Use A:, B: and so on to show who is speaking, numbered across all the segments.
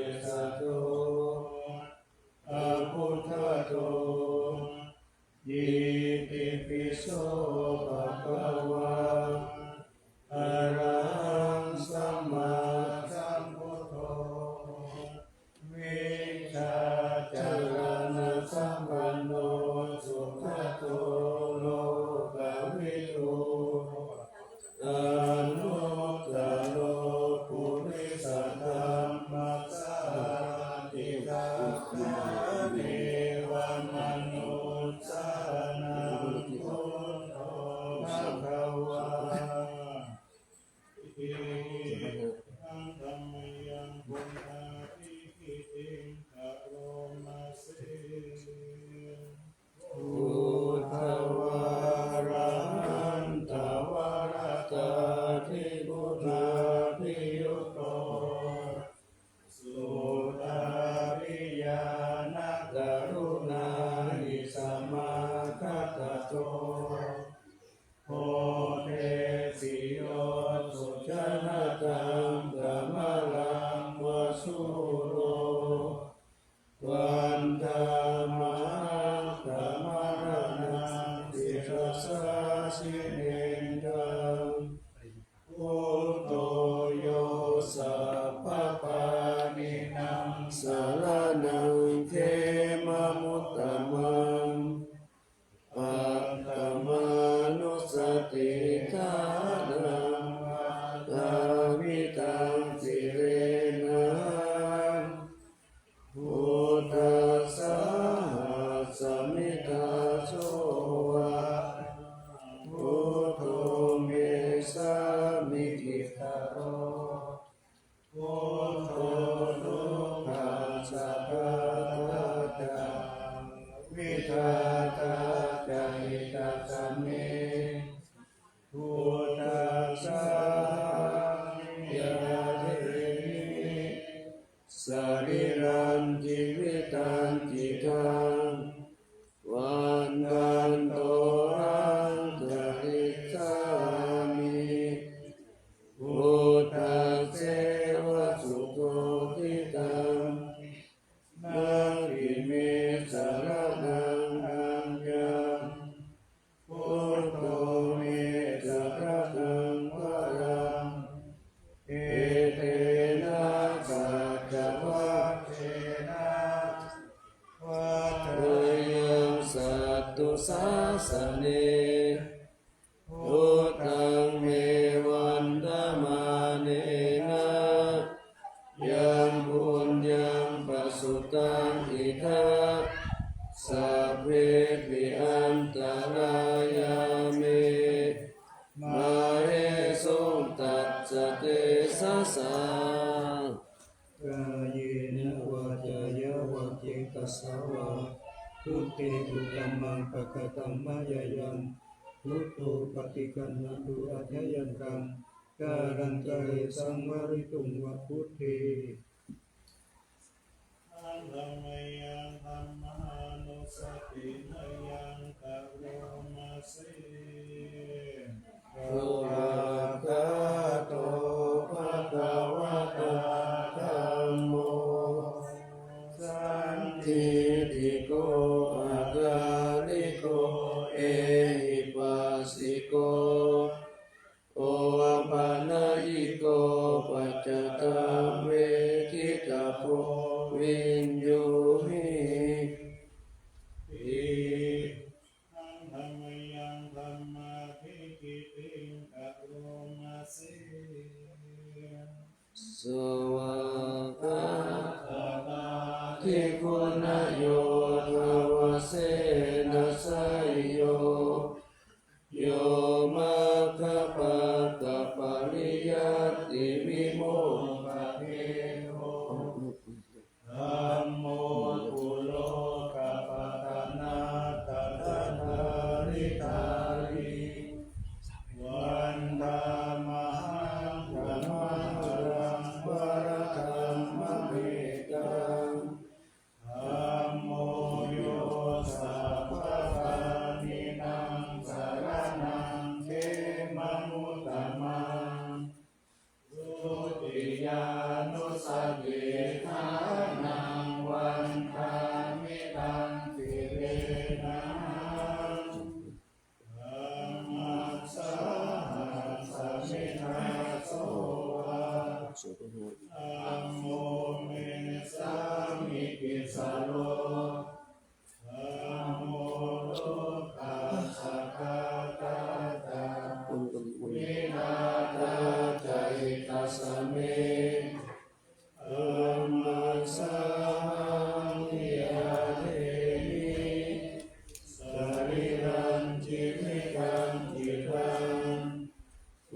A: เ ตังธัมมลังวสุโรวันธามังธัมมรณังติรสสาสิเนตังพุทโธโยสัพพปานินังสารนังเขมมุตตมังปัตตมานุสติทานังกามิตังสิเรนะพุทธัสสะสมิทาโสวะพุทโธเมสามิกิตาโรพุทโธทุกขัสสะภะคะตาวิทาตาจาริตาสัมเมพุทธัสสะยะเทมิสรีรันจิวิตันจิตังวันตันโตหังจริสามิพุทธัสเสวะสุโขทิตังนาคิเมสารนังอัญญังพุทโธเมสารนังวรังเอเตนะสัจวัตเตนะวัฏยังสัตตุสาสเนพุทธังเมวันธมาเนนะยังบุญยังปัสสุตังอิทัสสัพเพปิอันตรายาเมมาเหสุตัสสะเตสะสะกายเนวาจายาวะเจตสาวะพุทธิพุทธัมมังปะกตัมมะยะยังพุทโธปฏิกันนะตุอัจฉยันตังการันตะเรสังวริตุงวะพุทธิอันธัมมยังธัมมานุสตินายังกะโรมาเสภควะโตภะคะวะตาธัมโมสันทิฏฐิโกอะกาลิโกเอหิปัสสิโกโออัปปนายิโกปัจจตังเวทิตาโพวินโยหิอิอังธัมมยังธัมมาภิกิติงกะโรมาเสสวากาตาทิคุณโยภวเสนะสยโยโยมาคะปะตะปะริยัตติวิโมกขะเทโรธัมโมปุโลกปะตะนาตถาทาริตาริวันธามหังธัมมังรังวรธัมมะเมตังธัมโมโยสัพพปานินังสารนังเขมมุตตมังทุติยานุสติทานังวันทามิตังสิเรนะธัมมัสสะสมิทาโสวะธัมโมเมสามิกิสาโลธัมโมโลกัสสะกะตะตะวินาทาจาริตาสเมธัมมัสสะยะเทมิสรีรันจิวิตันจิตัง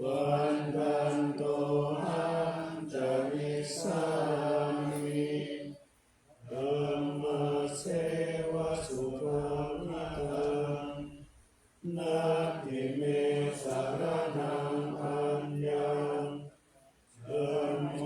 A: วันตันโตหังจริสามิธัมมาเสวะสุขังนิตังนาทิเมสารนังอัญญังธัมโม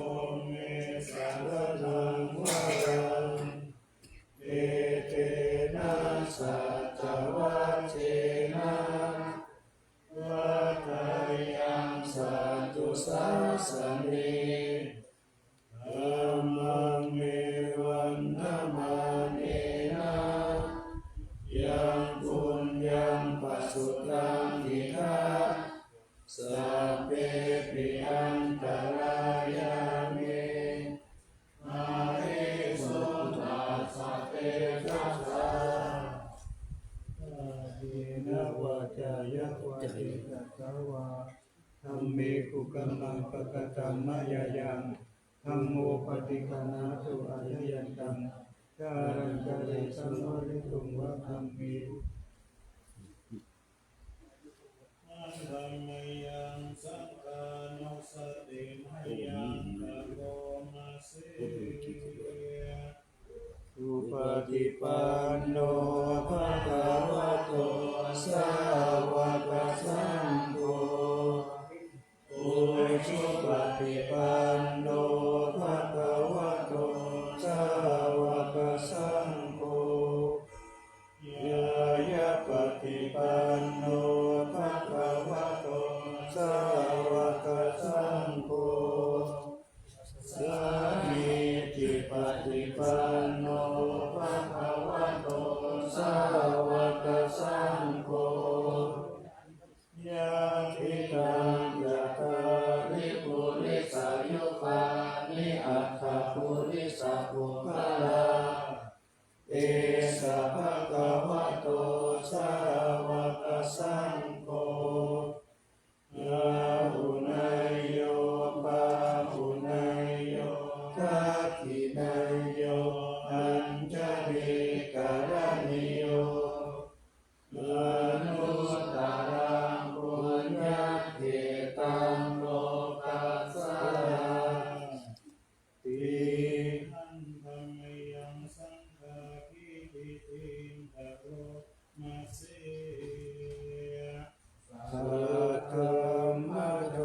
A: งปกตังมะยายังธัมโมปฏิคันหาตุอายัยันตังการังกะเรสังวริตุงวะธัมมิธัมมยังสังฆานุสติมยังกะโรมาเสอุปฏิปันโนภะคะวะโตสาวกสังโฆอุชุปฏิปันโนภะคะวะโตสาวกสังโฆยายะปฏิปันโนภะคะวะโตสาวกสังโฆสามีจิปฏิปันโนภะคะวะโตสาวกสังโฆยะทิตังยะตาริปุริสายุปานิอัตถปุริสปุคลาเอสะภะคะวะโตสาวกสังโฆลาหุนายโยปาหุนายโยทักขินายโยอัญจลิการณิโยอนุตตรังปุญญเขตังโลกัสสะติหังธัมมยังสังฆาทิฏฐิตะโรมาเสสัทธัมมะโต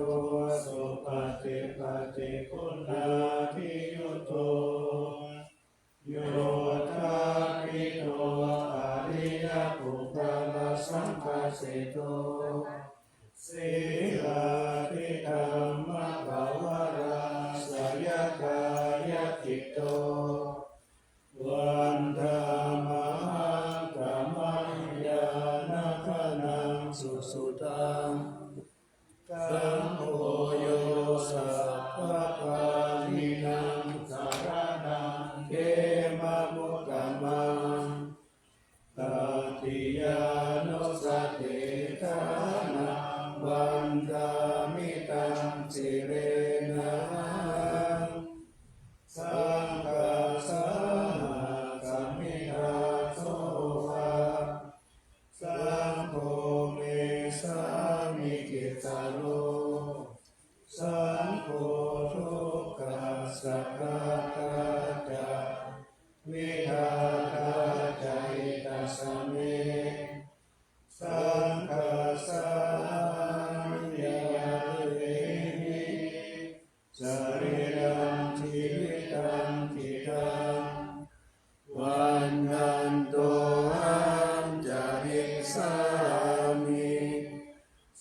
A: สุปฏิปันติคุณาภิยุโตโยธาภิโตอริยปุคลสังคัสสิโตสีลาภิธรรมภวราสยกายจิตโตวันธามหังกัมมัญญานาคนังสุสุตังสังโฆโยสัพพะปานินังสารนังเขมะมุตตมังตติยานุสติฐานังวันธามิตังสิเรนะสังฆาสาสัมมิทาโสภะสังโฆเมสามิกิตาโลสังโฆทุกขัสสะกะกะจาวิทาคาใจตัสสะเมสังฆาสามิยาเวหิสรีรังชีวิตังทิทังวันนันโตหังจาริสามิ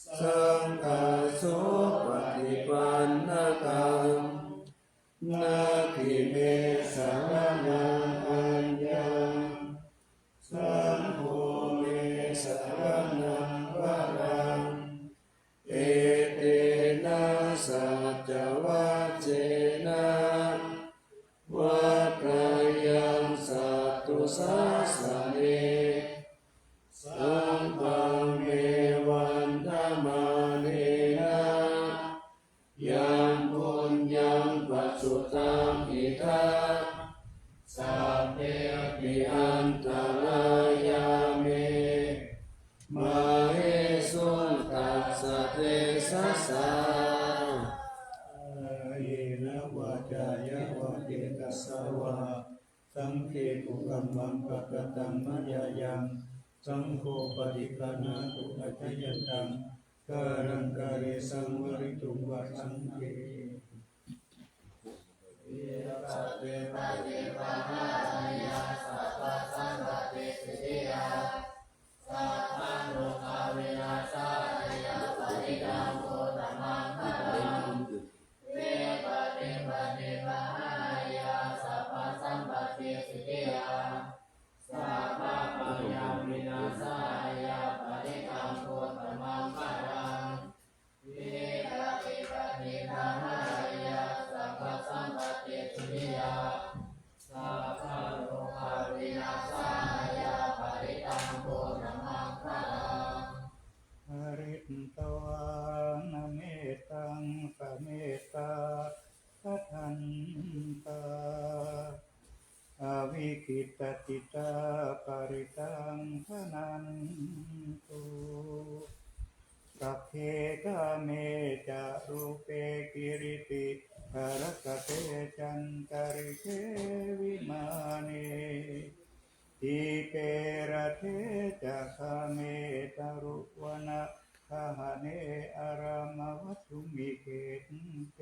A: สังฆาโสปฏิปันนะตังนาคิเมสารนังอัญญังสังโฆเมสารนังวรังเอเตนะสัจจวัจเจนะวัฏฏายังสัตตุสัสสะเนสัมปังเมวันธรรมาเนนะยังปุญญังปัจจุตังอิทัสสัพเพปิอันตรายาเมมาเหสุนตัสสะเทสัสสะเยนะวาจายะวะเกตัสสะวะสังเฆปุกัมมังปะกตังมะยายังสังโฆปฏิคันหาตุอัจฉยันตังการังกะเรสังวริตุงวะสังเฆสัพเพปฏิปันหายาสัพพะสัมปติสิทธิยาสัพพะโลกาวินาศายาปริดังโกตมังคะลังเวปฏิปฏิปหายาสัพพะสัมปติสิทธิยาสัพพะปัญญาวินาศายาปริดังโกตมังคะลังเวปฏิปฏิปหา
B: ตติตาปริตังทนันตุสัพเพกาเมจะรูเปกิริติภรกเตจันตริเทวิมานีทีเประเทจะคาเมตรุวนะคาหเนอารามวัตุมิเกตเต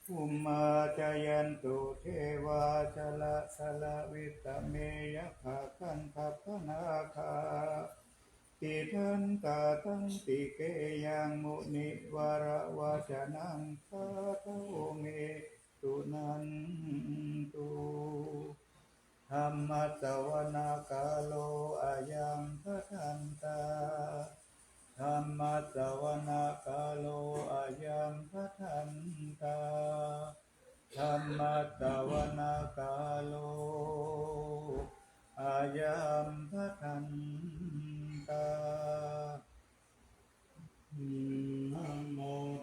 B: อุมมาจายันตุเทวาชละสละวิตเมยะภาคันทัพนาคาติทันตาตังติเกยังมุนิวรวาจนังคาทโอเมตุนันตุธรรมสวนาคาโลอายังพัทันตาธรรมสวนาคาโลอายังพัทันตาธรรมสวนาคาโลอายังพัทันตานะโม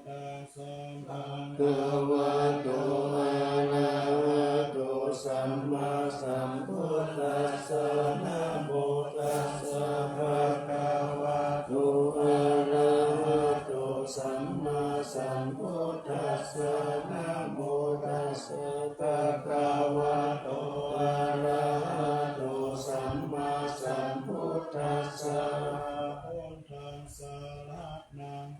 B: ตัสสะภะคะวะโตอะระหะโตสัมมาสัมพุทธัสสะนะโมตัสสะภะคะวะโตอะระหะโตสัมมาสัมพุทธัสสะนะโมตัสสะภะคะวะโตอะระหะโตสัมมาสัมพุทธัสสะ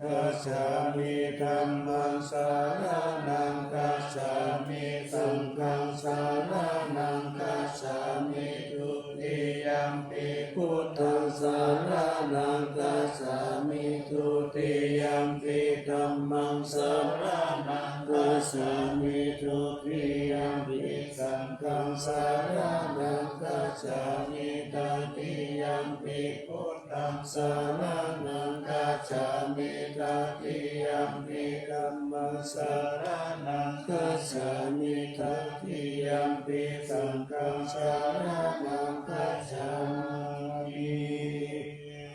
B: กัจฉามิธัมมังสารนังกัจฉามิสังฆังสารนังกัจฉามิทุติยัมปิพุทธังสารนังกัจฉามิทุติยัมปิธัมมังสารนังกัจฉามิทุติยัมปิสังฆังสารนังกัจฉามิตติยัมปิพุทธังสารนังกัจฉามิตติยัมปิธัมมังสารนังกัจฉามิตติยัมปิสังฆังสารนังกัจฉามิ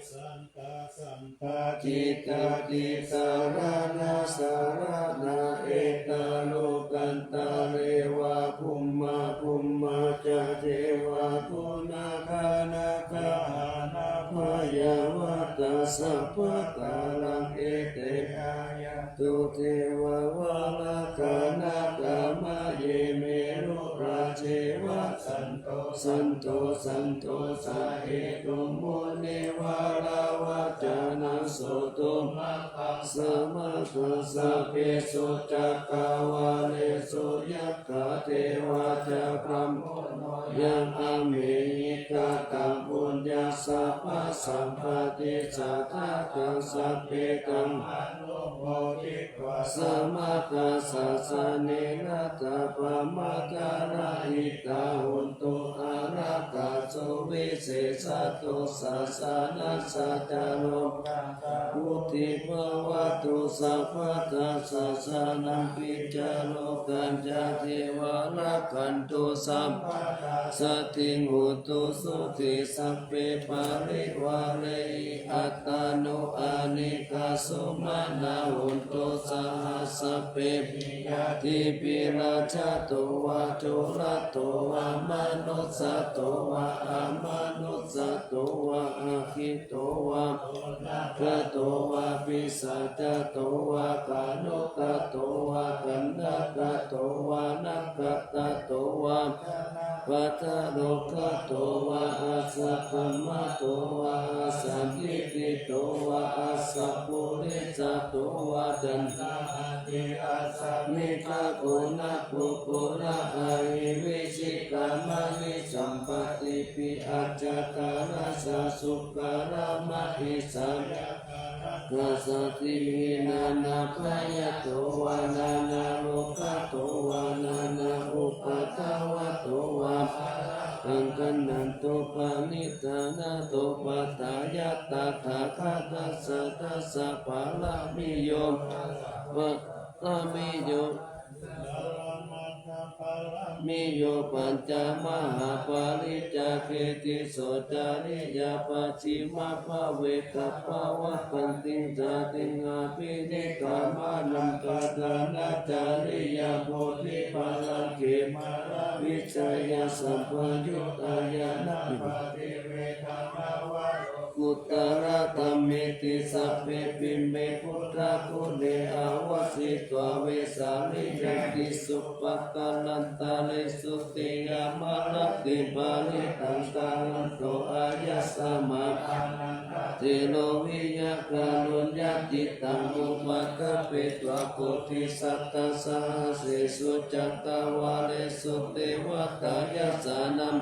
B: สันตาสันตาจิตาจิสารนาสารนาเอตโลกันตาเรวะภุมมาภุมมาจะเทวะปุนาคานาคานาพยาวัตสัพพตาลังเอเตอายะตุเทววาลกานาคามะเยเมรุราเชวะสันโตสันโตสันโตสาเหตุมุนิวาลาวาจานังโสตุมังคังสมาคังสัพเพสุจักกาวาเลสุยัคขะเทวาจาพรหมโนยังอเมหิกาตังปุญญาสัพพะสัมปติสัทธาตังสัพเพตังอนุโมทิตวะสมาคัสสะสะเนนะตะปะมะกะระหิตาหุนตุอะระกะโสวิเศษตุสัสสะนัสสะจาโลกังพุทธิภวตุสัพพะตัสสะสะนังปิจาโลกันจาเทวะระกันตุสัมปะสติงหุตุสุติสัพเพปะริวาเรอัตตานุอานิกาสุมานาหุนตุสหัสสะเปปิยติปิราชาโตวะโจระโตวะมนุสสะโตวะอามนุสสะโตวะอาคิโตวะกะโตวะปิสัจจโตวะกาโนกะโตวะกันดะกะโตวะนักกะตะโตวะปัตตะโลกะโตวะอาสัพพมะโตวะอาสันติติโตวะอาสัพพุริสะโตวะจันทาติอาสัมมิกะโกนะปุโกนะอาหิวิชิกามะวิสัมปติปิอัจจตาระสะสุขารามะหิสัมกัสสติหินานาพยโตวะนานาโลกะโตวะนานาอุปตาวะโตวะตังกันนันโตปานิตานาโตปัตตายะตถาคตัสสะตัสสะปะละมิโยปะละมิโย
A: มิโยปัญจมหาปาริจาเกติโสจาริยาปัจฉิมาภาเวกัปปะวะกันติงจาติงอาภินิกามานัมตาดานาจาริยาโพธิปัลลังเกมาราวิจัยสัมปยุตตายานะปฏิเวทนาวะกุตระธัมเมติสัพเพปิเมพุทธะกุเนอาวสิตวเวสาลิยันติสุปะกานันตาเลสุติยามานัตติบาลิตังกาลันโตอายัสสะมาเทโลวิยะกาลุญญาติตังอุปะกะเปตวะโพธิสัตตะสหเสสุจัตตาวาเลสุเทวตายาสานัม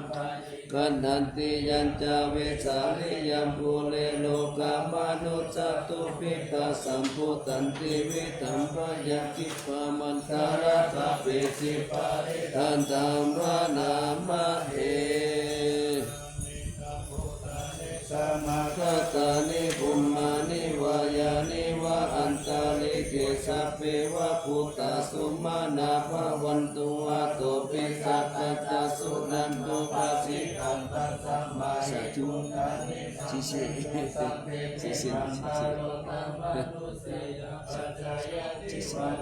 A: กันทันติยัญจาเวสาลิยัมภูเลโลกามนุจตุปิกาสัมพุตันติวิธัมปยาคิปามันตาระตะเปสิปาริทันตัมวานามะเอสมาคตานิปุมมานิวายานิวะอันตาลิเกสัพเพวะพุตตาสุมานาภวันตุวะโตปิสัพพะตาสุนันตุปัสสิคันตัสสะมาสัจจุชิเชชิเชชิเชชิเช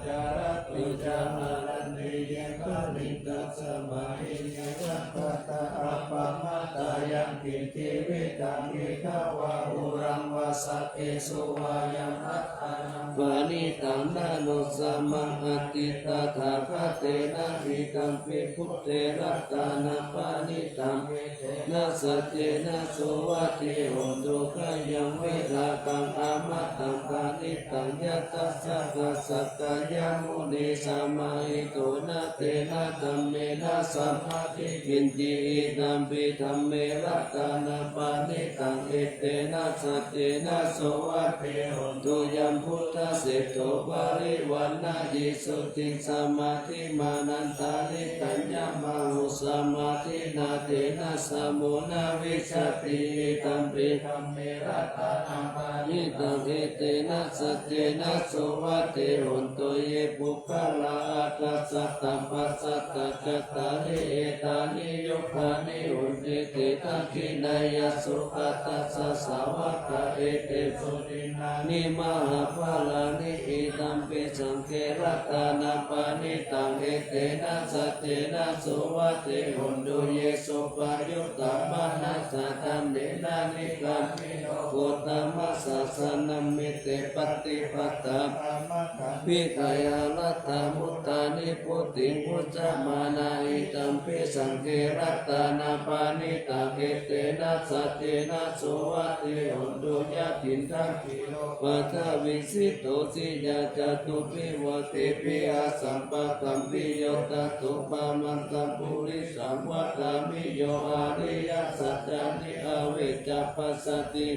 A: จาระตุจามาลันเดียงกลิตัสสะมาหิยะปัตตะอัปปะมาตายังกิติวิตังอิทาวะอุรังวาสัพเพสุวายัมอัตตานังวานิตังนานุสัมมาติตาถาคเตนะหิตังปิพุทเตรัตตานาปานิตังนาสเตนะโสวัติโหตุขยังวิรากังอามัตตังปานิตังยัตตัสสะกัสสะกายามุนิสัมมาหิโตนะเตนะธัมเมนะสัมมาทิกินจิตัมปิธัมเมรัตตานาปานิตังเอเตนะสัตเตนะโสวัติโหตุยัมพุทธเสโตปาริวันนายิสุติสัมมาทิมานันตาลิตัญญามหุสัมมาทินาเตนะสัมโมนาวิสติตัมปิธัมเมรัตตานาปานิตังเอเตนะสัตเตนะโสวัติโหตุเยปุคลาอัตสัตตัมปัสสัตตะจัตตาริเอตานิโยคานิโหติเตตังคินายสุขตัสสะสาวกะเอเตสุตินานิมหาภาลานิอิตัมปิสังเกรัตานาปานิตังเอเตนะสัตเตนะโสวัติโหตุเยสุปายุตตามานัสสะตัมเดนะนิกัมมิโนโกตมัสสะสนัมมิเตปฏิปัตตาวิกายาลัตตามุตตานิพุติพุจจามานาอิตัมปิสังเกรัตานาปานิตังเอเตนะสัตเตนะโสวัติโหตุยะตินทังกิโลปัทวิสิโตสิยาจตุปิวะเตปิอาสัมปะกัมปิโยตตุปามันตัมปุริสัมวัตามิโยอาริยสัจจานิอเวจัปปัสสติ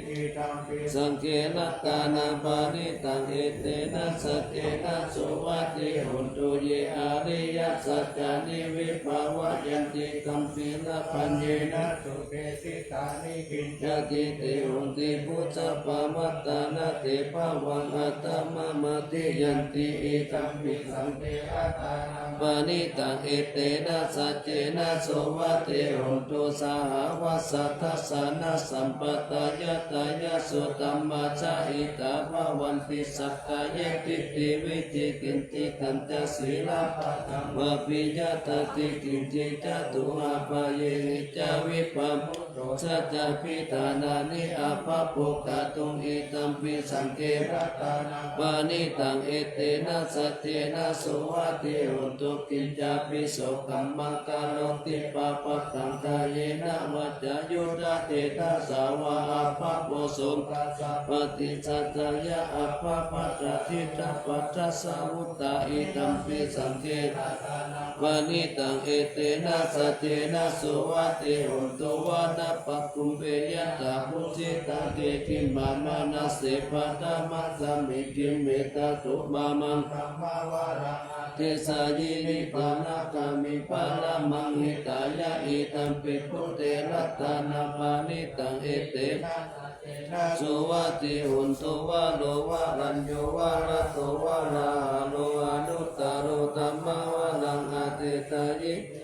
A: สังเกรัตานาปานิตังเอเตนะสัตเตนะโสวัติโหตุเยอาริยสัจจานิวิภาวะยันติกัมปินะปัญเยนะสุเกสิตานิกิญจติเตโหติพุทธปามัตตานะเตภาวังอัตตมะมะติยันติอิตัมปิสังเตอัตตานังปานิตังเอเตนะสัจเจนะโสวัติโหตุสหวัสสัทธัสสะนะสัมปตายะตายะสุตัมมาจาอิตาภวันติสักกายติติวิจิกินติกันตศีลปัตตังวะปิยตติกินจิจตุอาปะเยนิจาวิปัมมุโตสัจจพิธานานิอาภะปุกะตุงอิตัมปิสังเกรัตานังปานิตังเอเตนะสัตเตนะโสวัติโหตุกินจาปิโสกัมมังกาโลติปะปะตังกายเยนะวัจจยุตเตทัสสาวะอาภะโพสุตัสสะปฏิสัจจยะอาภะปัจจทิตาปัจจสาวุตตาอิตัมปิสังเกรัตานังปานิตังเอเตนะสัตเตนะโสวัติโหตุวานะปะคุมเปยะตาพุจิตังเกกิมมามานะเสปะตามัสสมิกิมเมตาตุมามังธัมมาวาระเทสายินิปานะกามิปาละมังหิตายะอิตัมปิพุเตรัตตานาปานิตังเอเตนะโสวัติโหตุวะโลวะรัญโยวะระโตวะระหะโลอนุตตโรธัมมาวะลังอัต เตตายะ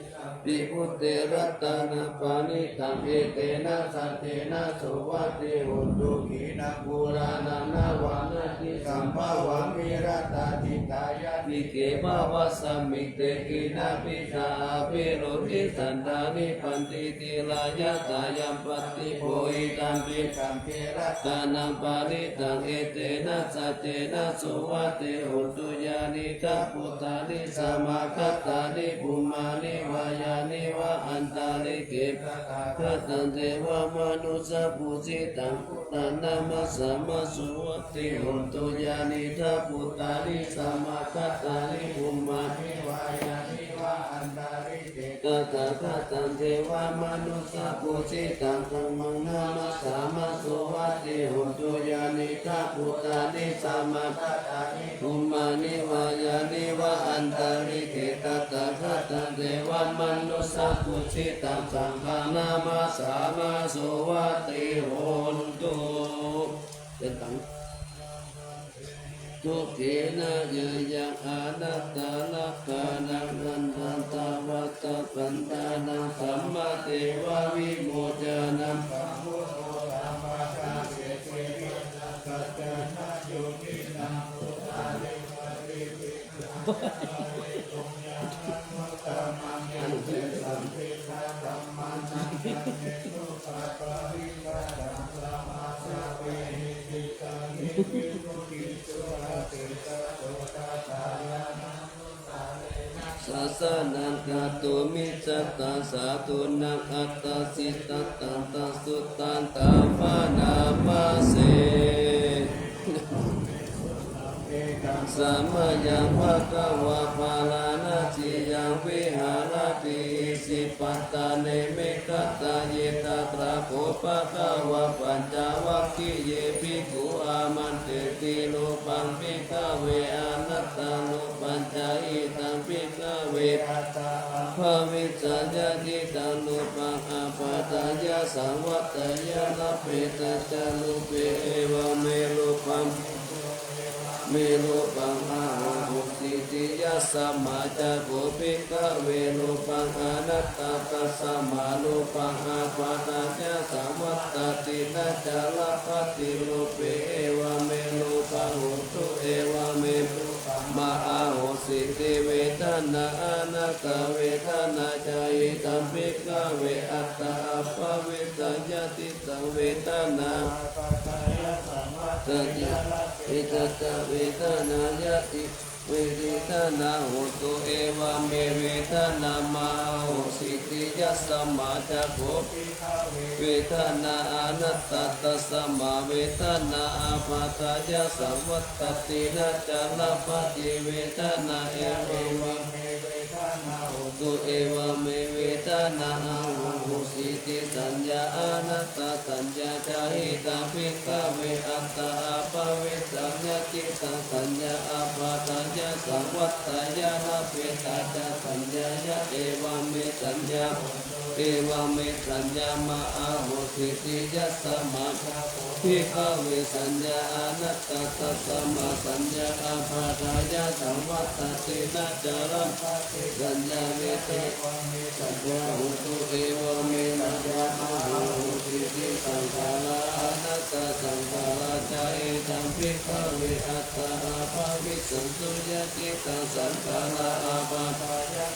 A: ปิพุทเตรัตนาปานิตังเอเตนะสัตเตนะโสวัตเตโหตุขีนะปุรานานาวังติสัมภาวะมิรัตติตายะนิเกภาวะสัมมิเตกินาปิชาเปโรติสันดานิปันติติลายะตายัมปติโพหิตัมปิกัมเปรัตนาปานิตังเอเตนะสัตเตนะโสวัตเตโหตุยานิกะปุตตานิสมาคัตตานิภูมานิวายานิวะอันตาลิเกปะคาตันเทวมนุสปุจิตังพุทธานามัสสะมะสุวัตติโหตุยานิทาปุตตานิสมาคัตตานิภูมานิวายานิวะอันตาลิเกปะคาตันเทวมนุสปุจิตังธัมมังนามัสสะมะสุวัตติโหตุยานิทาปุตตานิสมาคัตตานิภูมานิวายานิวะอันตาลิเกตตถาคตันเทวมนุสปุจิตังสังฆานามาสามาโสวัตติโหนตุเป็นตังทุกเขนะเยยังอนัตตาลักขานังนันทันตาวัตตปันตานังสัมมาเทววิโมจานังปัมมุโสธรรมชาเสเสวิสัจจานาโยตินังพุทธาลิปริวิตุงยานังมุตตมังยันเตสัมภิทาธัมมานังยันเตตุปัปปะริวารังสมาสาเวหิติกานิวิมุตติสุราเตตะโสตตายานังมุตตาเลนะสัสสะนังกาตุมิจัตตาสาธุนังอัตตาสิตัตตันตสุตตันตาปานามาเสสัมมายังภะคะวะภาลานาจิยังวิหารติสิปัตตาเนเมกัตตาเยตตระโคภะคะวะปัญจวัคคีเยภิกขุอามันเตติโลปังภิกขเวอนัตตาโลปัญจอิตังภิกขเวอัตตาภวิสัญญาทิตังโลปังอาปาตายะสังวัตตยะลเปตจาลุเปเอวะเมโลปังเมโลปังอาหุสิติยะสัมมาจักขุภิกขเวโลปังอนัตตาตัสสะมาโลปังอาปาตายะสัมวัตตตินะจาลภัตติโลเปเอวะเมโลปังโหตุเอวะเมมาอาโหสิติเวทนาอนัตตเวทนาจายตัมภิกขเวอัตตาอัปปะเวสัญญาติตังเวทนาสัญญาอิตตะเวทนายะติเวทนาโหตุเอวะเมเวทนามาโหสิติยัสสะมาจักขุเวทนาอนัตตตัสสะมาเวทนาอาปาตายะสัมวัตตตินะจาลภัตติเวทนาเอวะเมเวทนาโหตุเอวะเมเวทนาโหสิติสัญญาอนัตตสัญญาจาหิตังภิกขเวอัตตาอาปะเวสัญญาจิตังสัญญาอาปาตายะสังวัตตายะนะเปตาจาสัญญายะเอวะเมสัญญาเอวะเมสัญญามาอาโหสิติยัสสะมาภิกขเวสัญญาอนัตตตัสสะมาสัญญาอาปาตายะสังวัตตินะจารัมสัญญาเวเตสัญญาโหตุเอวะเมนะยะมะโหสิติสังฆาราอนัตตสังฆาราจาเอตัมภิกขเวอัตตาอาภาวิสันตุยะจิตังสังฆาราอาปา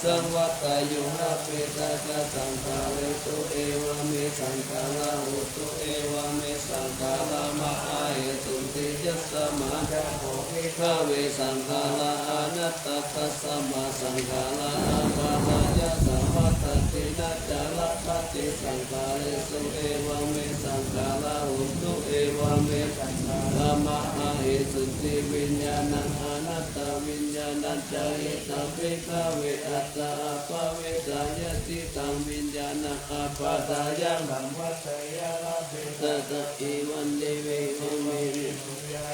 A: สังวัตตายุระเปตาจาสังฆาเรตุเอวะเมสังฆาราโหตุเอวะเมสังฆารามาอาเหตุติยัสสะมาจักขุภิกขเวสังฆาราอนัตตตัสสะมาสังฆาราอาปาตายะสัมวัตตินะจาลภัตติสังฆาเรตุเอวะเมสังฆาราโหตุเอวะเมสังฆารามาอาเหตุติวิญญาณังอนัตตวิญญาณัจจหิตังภิกขเวอัตตาอัปปะเวสัญญาติตังวิญญาณังอาปาตายะสังวัตตยะละเปตตะอิวันเดเววะเม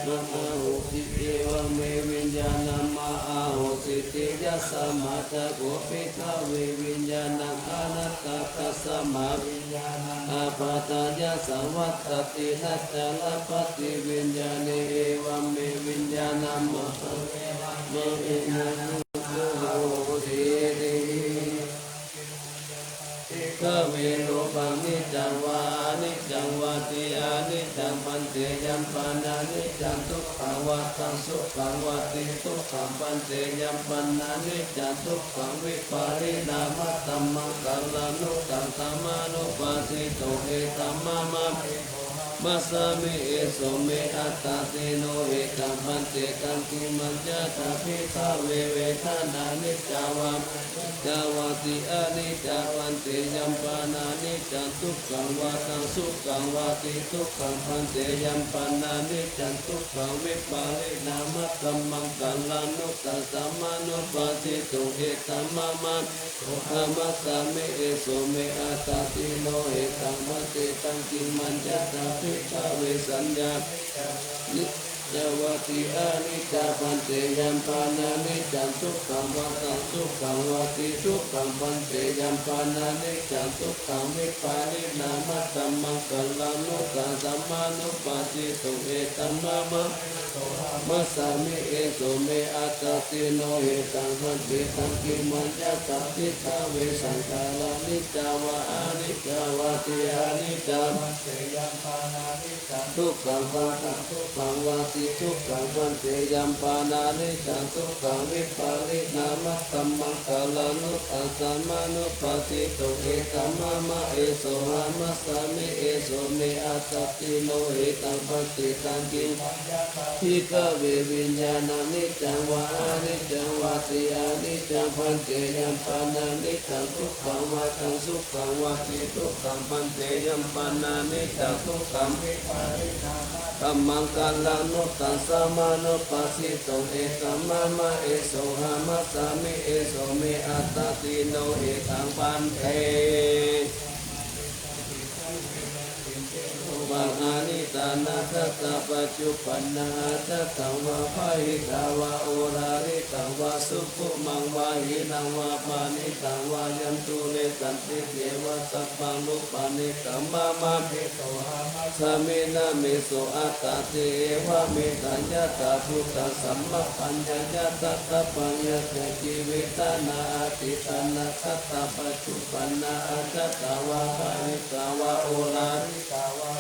A: นะอาโหสิเอวะเมวิญญาณังมาอาโหสิติยัสสะมาจักขุภิกขเววิญญาณังอนัตตตัสสะมาวิญญาณังอาปาตายะสังวัตตินะจาลภัตติวิญญาณเอวะเมวิญญาณังมะเอนะโหติ เตยัมปานานิจังทุกขังวัตังสุขังวัติทุกขังปันเตยัมปานานิจังทุกขังวิปาริณามะตัมมังกัลลานุตังตัมมานุปัสสิโตเอตัมมะมะมัสสามิเอโสเมอัตตาติโนเอตัมปันเตตังกิมัญญาตาภิทาเวเวทานานิจจาวะจาวติอนิจจาวันเตยัมปานานิจังทุกขังวาตังสุขังวาติทุกขังปันเตยัมปานานิจังทุกขังวิปาริณามะกัมมังกัลลานุตัสสะมานุปัสสิตุเอตัมมะมะมัสสามิเอโสเมอัตตาติโนเอตัมปันเตตังกิมัญญาตาภิทาเวสัญญานิจาวติอานิจจาปันเตยัมปานานิจังทุกขังวาตังทุกขังวาติทุกขังปันเตยัมปานานิจังทุกขังวิปาริณามะตัมมังกัลลานุตัสสะมานุปัสสิตุเอตัมมะมะมัสสามิเอโสเมอัตตาติโนเอตังปันเตตังกิมัญญาตาภิทาเวสังขารานิจจาวะอานิจจาวติอานิจจาทุกขังวาตังทุกขังวาติทุกขังปันเตยัมปานานิจังทุกขังวิปาริณามะตัมมังกัลลานุตัสสะมานุปัสสิตุเอตัมมะมะเอโสหะมัสสามิเอโสเมอัตตติโนเอตังปัสสิตังกิทิกะเววิญญาณังนิจังวะอานิจังวะติอานิจังปันเตยัมปานานิจังทุกขังวาตังสุขังวาติทุกขังปันเตยัมปานานิจังทุกขังธัมมังกัลลานุตัสสะมานุปัสสิตุเอตัมมะมะเอโสหะมัสสามิเอโสเมอัตตติโนเอตังปันเตปังอานิตานาทัตตาปัจจุปันนาทัตตังวะภะหิตาวะโอราริตังวะสุขุมังวะหินังวะปานิตังวะยันตุเรตันติเทวะสัพพังลุปานิตัมมะมะสามินามิโสอัตตาเทวะเมตัญญาตาพุทธสัมมาปัญญายาตตะปัญญาเตจิวิตานาติตานาทัตตาปัจจุปันนาทัตตาวะภะหิตาวะโอราริตาวะ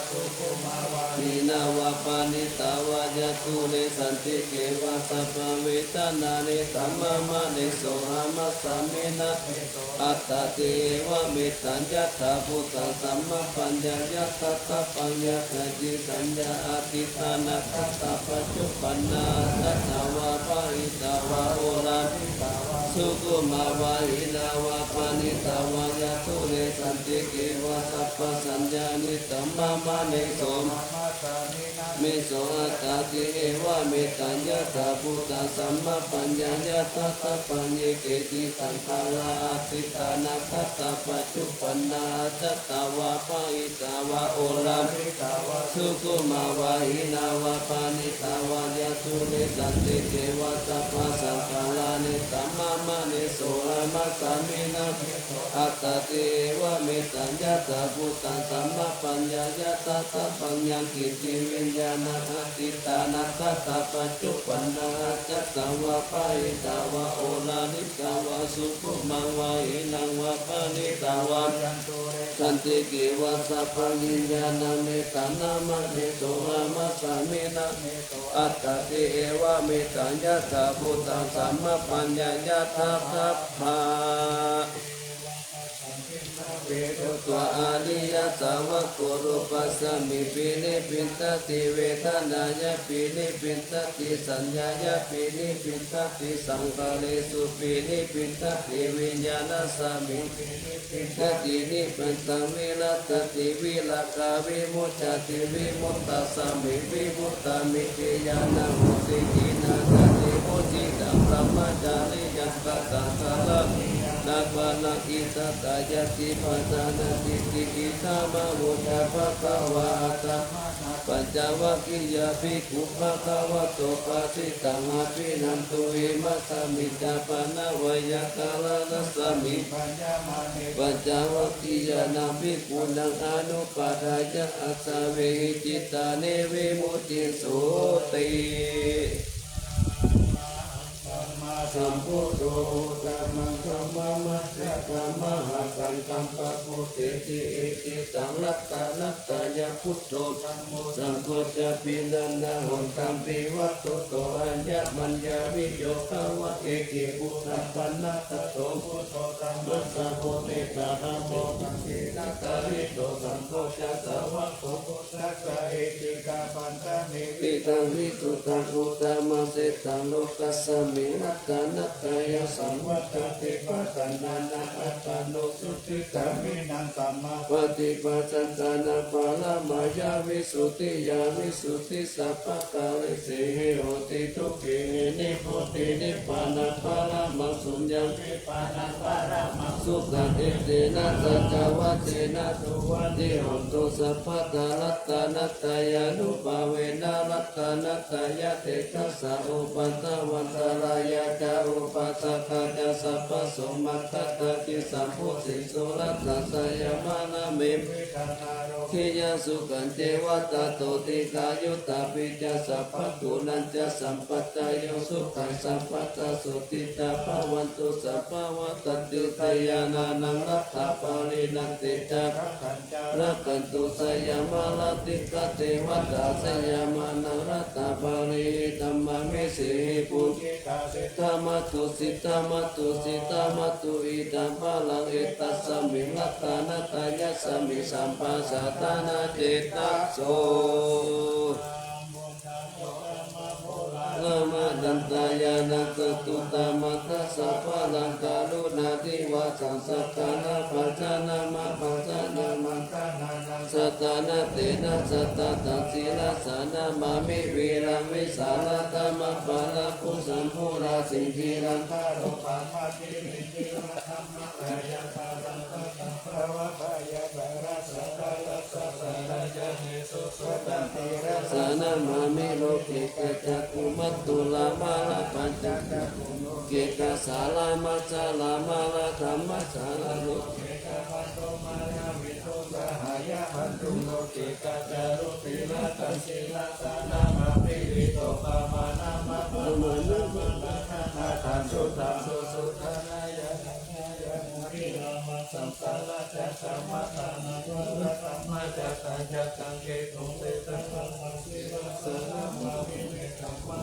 A: นีนาวะปานิตาวะยะตุเรสันติเกวะสัพพเวทนาเนสัมมะมะเนโสหะมัสสามินะอัตตาเทวะเมตัญญาตาพุทธสัมมาปัญญายะตัตตะปัญญาตจิสัญญาอติตานะทัตตะปัจจุปันนาทัตตาวะภะหิตาวะโอราริตาวะสุขุมาวะหินาวะปานิตาวะยะตุเรสันติเกวะสัพพสัญญานิตัมมะมะเนโสเมโสอัตตาติเอวะเมตัญญาตาพุทธสัมมาปัญญายะตัตตะปัญญเกติสังขารอติตานะทัตตะปัจจุปันนาทัตตาวะภะหิตาวะโอราริตาวะสุขุมาวะหินาวะปานิตาวะยะตุเรสันติเกวะสัพพสังขารานิตัมมะมะเนโสหะมัสสามินะอัตตาติเอวะเมตัญญาตาพุทธสัมมาปัญญายะตัตตะปัญญกิติวิญญาณอติตานัตตาปัจจุปันนาจัตตาวะภะหิตาวะโอราลิตาวะสุขุมังวะหินังวะปานิตาวะสันติเกวะสัพพวิญญาณเมตานามะเนโสหะมัสสามินะอัตตาติเอวะเมตัญญาตาพุทธสัมมาปัญญายะทัพพพาเวทุตัวอาริยสาวกโกรุปัสสมิปินิปินตติเวทนายะปินิปินตติสัญญายะปินิปินตติสังขารสุปินิปินตติวิญญาณสามิปินิปินตตินิปันตังวิรัตติวิลากาวิมุจติวิมุตตาสามิวิมุตตามิเกยานาหุติกินาติมุจิตังสัมมาจาริยัปปะตังสารนักวานากิตตายะติปัจจานาติติกิตามะวุฒะภะคะวะตะปัญจวัคคียภิกขุภะคะวะโตปัสสิตังอภินันตุเอมัสสมิจจปนะวยากาลนัสสมิปัญจวัคคียานาภิกขุนังอนุปาทายะอัสสะเวหิจิตาเนวิมุตติโสติสัมพุทโธธัมมังธัมมัสสะธัมมะหัส สังฆังปะโมเตติเอติสังรัตตานัตตายาพุทโธธัมโมสังโฆจะปินันนาหนตัมปิวัตโตอัญญมัญญาวิโยภาวะเอกิพุทธปันนัตโตพุทโธธัมมัสสะโพเตตาธัมโมตังกินัตตาริโตสังโฆจะสาวะโตพุทธัสสะเอติกาปันตานิปิตังวิตุตังอุตตมะเสตังโลกัสสมินัตตานัตตายาสังวัตติปัฏฐานานาอัตตาโนสุติตามินังสัมมาปฏิปัฏฐานาปาลามายาวิสุทธิยาวิสุทธิสัพพะกาลิเสหิโหติทุกขินิโพธินิพพานาปารามังสุญญังนิพพานาปารามังสุขังเอเตนะสัจวัตเตนะตุวันติโหตุสัพพะตาลัตตานัตตายานุภาเวนะรัตตานัตตายะเตทัสสะอุปัฏฐวันตรายะจาอุปัสสะคะจะสัพพะโสมัคคะตะกิสัมพุสิโสรัตตัสสะยามานะเมทิยาสุขันเทวตาโตติกายุตตาปิจสัพพะตุนันจะสัมปัตตโยสุขังสัพพะตาสุติตาภวันตุสัพพะวัตติตยานานังรัตถปารินันติจารักขันตุสยามาลติกะเทวตาสยามานังรัตถปาริธัมมามิสิปุกิตาสิตามัตุสิตามัตุสิตามัตุอิตัมภาลังเอตัสสมิรัตตานัตตายะสมิสัมปัสสะตานาเจตโสละมะดันตายานัสตุตามัตสัพพะลังกาลุนาทิวาสังสักกานะปัจจานะมะปัจจานะมังคานานังสัตตานะเตนะสัตตะตังสีลาสานะมามิวีรังวิสาลตามะปะละกุสัมภูราสิงคีรังคาโรปามาติมิติระธรรมะกายะตารังคาตังภวะภายะภรัสสะตัสสะสัตยะเนสุสุตันติระสานะมามิโลกิกัจจคุมัตตุลามาลาปัญจกัจจุโนเกกะสาลามัจจาลามาลาธรรมะสาลาโลเกกะพันโตมาลาวิโตสหายะพันตุโลเกกะจารุติลาตัสสิลาสานามาปิริโตปะมานะมะปะมานะมะปะนาทันสุตังสุสุทานายะทันยะมุขิรามาสัมสาราจัสสะมะทานะวะระตัมมะจัตตังจัตตังเกตุเตตังมังสิรัสสะนะมามิเมธัมมะ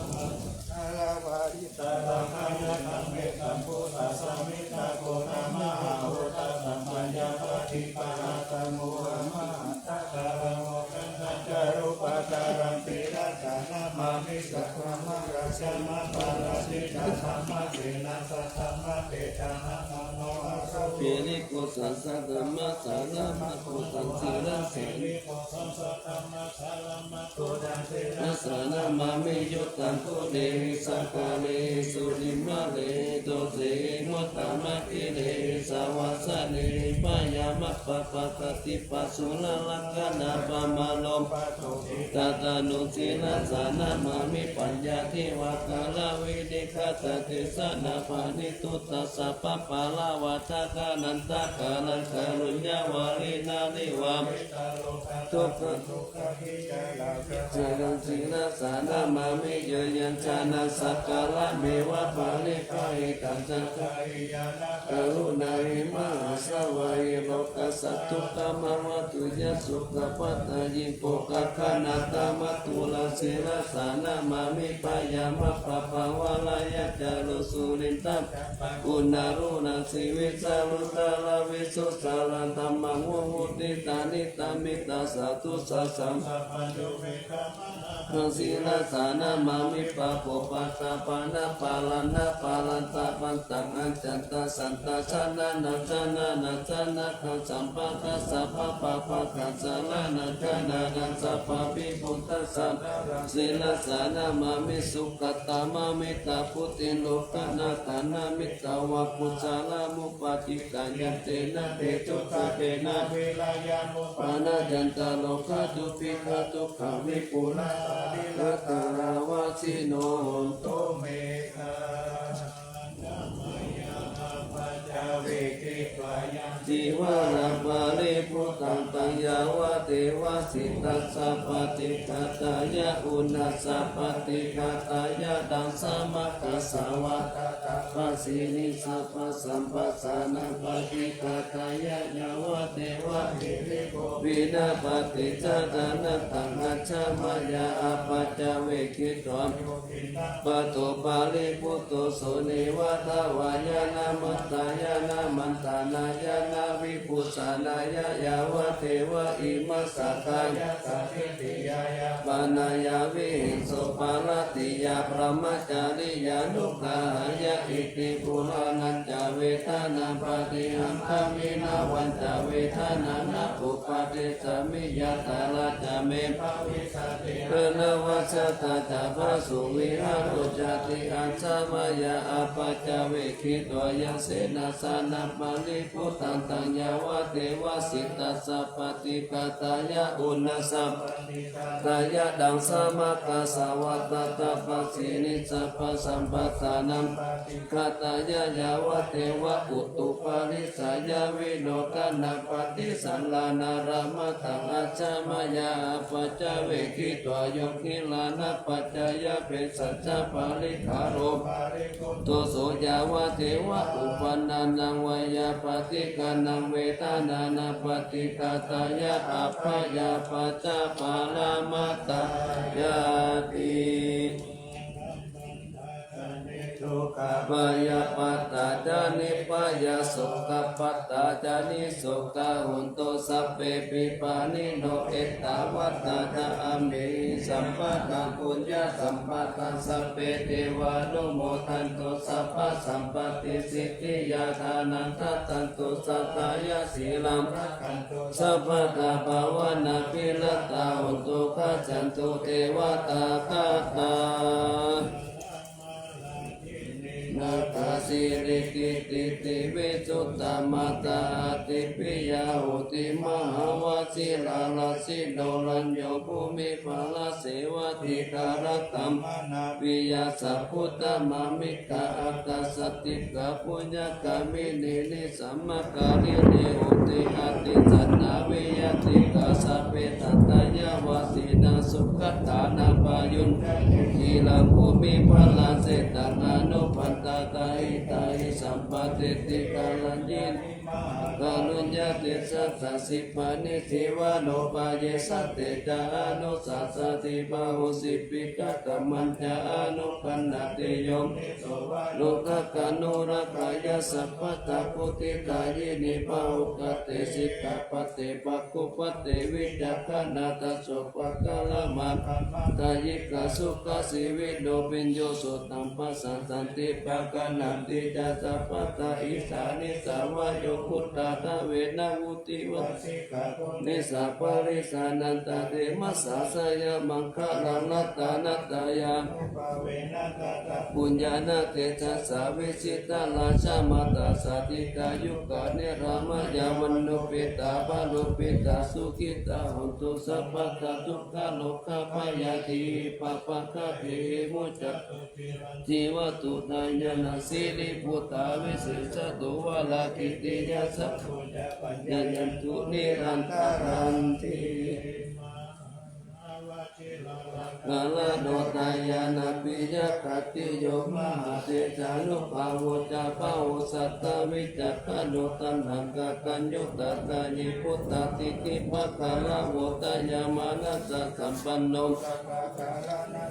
A: อาลาวาริตาลังอานะธัมเมธัมพุทธัสสะมิตาโกนะมะหาโหตัสสัมปัญญาปะทิปะหะตะโมอะมะหันตะกะระโมกันตัจจารุปะตารังติระสานะมามิสัพพะมะราชมะปะราชิตาธรรมะเสนาสัทธมะเตชะนะนะโมอะระปิริโกสัสสะธัมมะสาระมะโกสังสีระเสนิโกสัสสะธัมมะสาระมะโกดังเสนะสานะมามิยุตตังโกเดหิสังกาเลสุริมะเลโตเสมุตตะมะกิเลสาวาสะเนปายามะปะปะกติปัสสุลลังกนาปะมาโลปะโตตาตานุสีนาสานะมามิปัญญาทิวะกาลวิดิคตเทสนาภานิตุตัสสะปะปะลาวะทะกานันตะกาลังกรุญญาวารินานิวามทุกขทุกขหิจาลาภะจารังสีนาสานะมามิเยยัญชานาสักกาละเมวะปาลิภาหิตังจักขายานะกรุณาหิมหาสวายโลกัสสัตตุตมะวะตุยะสุขปัตตายิโปกะคณาตมะตุลาสิรสานะมามิปายามะปะภาวะลายะจารุสุรินตัมอุณารุณาสิวิสารุตาลาวิสุสารันตัมมังวหุติตานิตามิตาสาตุสัสสัมภะโยเวคะมะสิรสานะมามิปะโปปัสสะปานะปาลันนะปาลันตะปันตังอัญจันตสันตะชนะนะชนะนะชนะขันสัมปัสสะปะปะปะขันสะละนะชนะนะสัพพะปิพุทธัสสะสิลสานะมามิสุขตามามิตาพุติโลกนาตานามิตาวะปุจจาลามุปติกายันเตนะเตตุตะเตนะเวลายามุปานะจันตโลกะตุปิกะตุขวิปุระลิละตาราวาสิโนโตเมฆะ เว
B: ติตวายัง
A: จีวานาปาริพุตังตังยาวะเทวะสิตัสสะปฏิกาตายะอุณัสสะปฏิกาตายะดังสมัคคะสาวะตตาปัสสินิสัพพสัมปัสสานังปฏิกาตายะยาวะเทวะหิริโกวินาปฏิจจานะตังอัจฉมายาอปัจจเวคิตวมปะโตปาลิพุตโตโสเนวะทาวายานามัตตายานามันตานายานาวิปุสานายายาวะเทวะอิมัสสะกายะสัพพิติยายาปานายาวิหิงสุปาลติยาพระมจาริยานุกาหายะอิติปุรานัญจเวทนาปฏิหังคามินาวันจเวทนานาอุปาเดสมิยาตาลาจเมภาวิสัตติเปนวัชตาจาภสุวิหารุจติอัจฉมายาอปัจจเวคิตวยังเสนาสานาปาลิพุตังตังยาวะเทวะสิตัสสะปฏิกาตายะอุณสัพตายะดังสมัคคะสาวะตตาปัสสินิสัพพสัมปัสสานังกาตายะยาวะเทวะอุตุปาริสายาวิโลกนาปฏิสังลานารามะตังอัจฉมายาปัจจเวคิตวโยคิลานะปัจจยะเปสัจจปาริคารมโตโสยาวะเทวะอุปันนานังวายาปฏิกานังเวทานานาปฏิกาตายะอัพพยาปัจจปาลามัตตายาติทุกขปยาปัตตาจานิปยาสุขปัตตาจานิสุขหุนโตสัพเพปิปานิโนเอตาวัตตาจาอเมสัมปัตตังปุญญาสัมปัตตังสัพเพเทวานุโมทันโตสัพพะสัมปติสิทธิยาทานันทัตตันตุสัตตายาสีลัมสัพพะตาภาวนาภิลตาหุนโตขัจจันตุเทวตาคาตานาคาสิริกิติติวิสุตตมัตตาติปิยาหุติมหาวาสิลาลาสิโดลัญโยภูมิภาลเสวติการตัมวิยาสัพพุตตมามิกาอัตตสติกาปุญญกามินินิสัมมาการิเนหุติอัติสัตนาวิยติกาสัพเพตัตตายาวาสินาสุขตานาปายุนทีลังภูมิภาลเสตังอนุปันตาตาหิตาหิสัมปติติกาลัญญินกาลุญญาติสัตตสิปานิทิวาโนปาเยสัตเตจานุสัสสติปาหุสิปิกะกัมมันจานุปันนาติโยมโลกกานุรักขายาสัพพตาพุติกายนิปาหุกเตสิกาปเตปักขุปเตวิจักขณาตโสปะกะละมาตายิกาสุขสิวิโดปิญโยสุตัมปัสสันติปะกะนันติจัสสะปะตาอิสานิสาวะโยพุทธาตเวนะมุติวัสิกานิสัพปะริสานันตเตมัสสะสยามังคะลังนัตตานัตตายาปุญญาณเตจัสสะวิสิตาราชามาตาสาติกายุกาเนรามายาวันโนปิตาบาลุปิตาสุขิตาหุตุสัพพะทุกขโลกะพยาธิปะปะคะเทมุจจจีวตุทายนาสิริพุตตาวิเศษตุวะลากิติยาสัพพุญญาปัญญายันตุนิรันตารันติกาลโดตายานาปิยะคติโยมหาเตจานุภาวุจาภาวุสัตตวิจักขโนตันหังกตัญญูตัตตาญิพุตตติกิภะคาลาโวตายามานัสสะสัมปันโน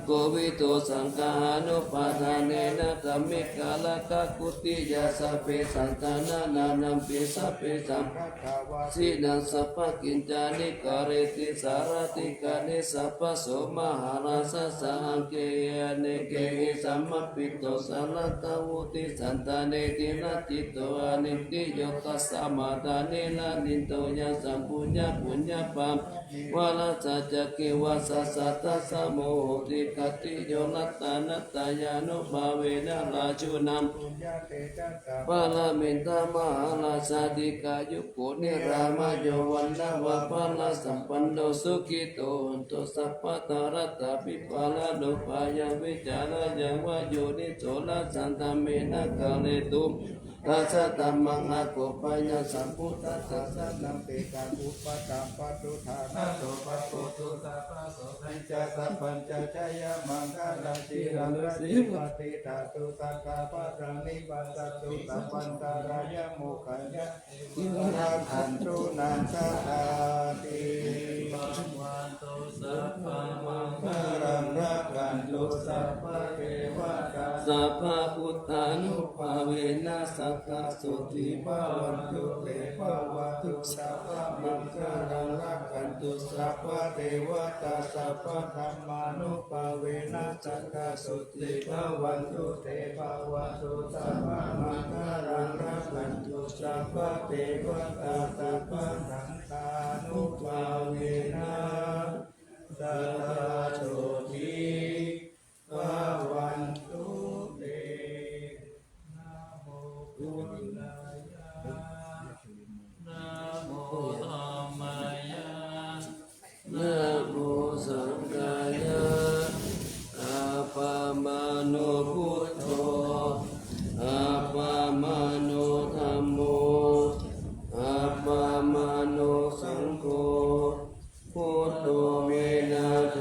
A: โกวิโตสังฆานุปาทานเนนะธัมมิกาลกะกุติยาสัพเพสันตานานานัมปิสัพเพสัมสินังสัพพกิญจานิกเรติสารติกานิสัพพโสมหาราสสังเกยเนเกหิสัมมปิโตสัลตาวุติสันตาเนตินาจิตโตอนิจติโยตัสสะมาตาเนนะนิโตยัสสัมปุญญาปุญญาปัมวะละสัจจเกวะสัสสะตัสสะโมโหติกติโยนัตตานัตตายานุภาเวนะราชุนัมปะละเมนตามหาราชาดิกายุโกเนรามโยวันนาวะปะละสัมปันโนสุขิโตโตสัพพะตารัตตาปิปาลาโนปายาวิจารยังวะโยนิโสละสันตเมนะกาเลตุ ตัสสะธัมมังอะโกปะยะสัมพุทธัสสะ
B: สันนังเตกาอุปตามปัตุธานาโสปัสโสตุสัพพะโสภิจจสัพพัญจชยมังคลังสีรังระสิปฏิธาตุสักกะปะรานิปัสสตุสัพพันตารายโมขัญญะอินทรังขันตุนันสาติวันตุสัพพะมังคลังรักขันตุสัพพะเทวตา
A: สัพพะพุทธานุภาเวนะสัพพะโสติภาวันตุเตภวะตุสัพพะมังคลังรักขันตุสัพพะเทวตาสัพพะธัมมานุภาเวนะสัพพะโสติภาวันตุเตภวะตุสัพพะมังคลังรักขันตุสัพพะเทวตาสัพพะธัมมานุภาเวนะสัพพะโสติภาวันตุเตนะโมพุทธายะนะโมธัมมายะนะโมสังฆายะอาปามาโนพุทโธอาปามาโนธัมโมอาปามาโนสังโฆพุทโธเมนะโธ